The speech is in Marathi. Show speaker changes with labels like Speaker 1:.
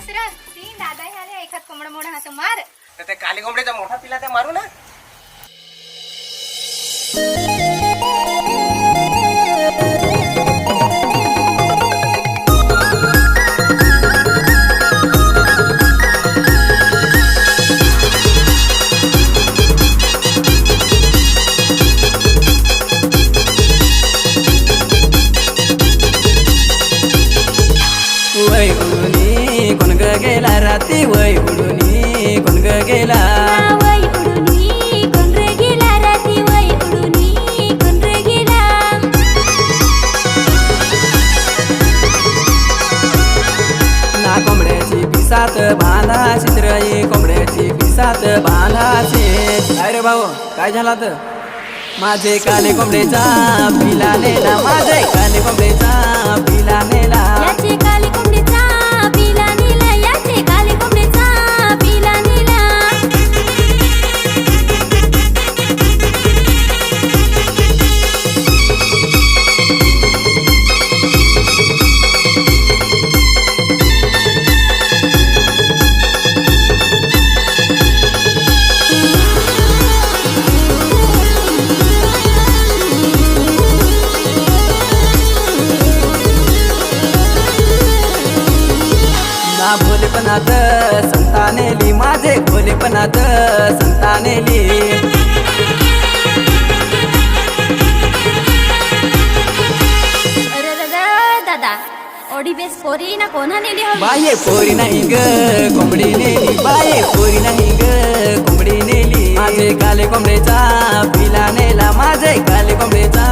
Speaker 1: दुसरा तीन दादा ह्याले एखाद कोंबडा मोडा हात मार.
Speaker 2: तर ते काली कोंबड्याचा मोठा पिला ते मारू ना.
Speaker 3: वय उडुनी कोण ग गेला राती वय उडुनी कोण ग गेला
Speaker 1: वय उडुनी कोण रे गेला राती वय उडुनी कोण रे गेला.
Speaker 3: ना कोंबड्याची पिसात बांधाची रई कोंबड्याची पिसात बांधाची. अरे भाऊ काय झाला तर माझे काले कोंबड्याचा पिला नेला माझे काले कोंबड्याचा पिला नेला.
Speaker 1: याचे काले कोंबडीचा पिला नेला याचे काले कोंबडीचा पिला नेला.
Speaker 3: ना भोलेपणात संतानेली माझे भोलेपणात संतानेली.
Speaker 1: अरे दादा दादा ओढी बेस पोरी ना कोणा नेली हो.
Speaker 3: बाये पोरी नाही ग कोंबडी नेली बाये पोरी नाही ग कोंबडी नेली. माझे काले कोंबड्याचा पिला नेला माझे काले कोंबड्याचा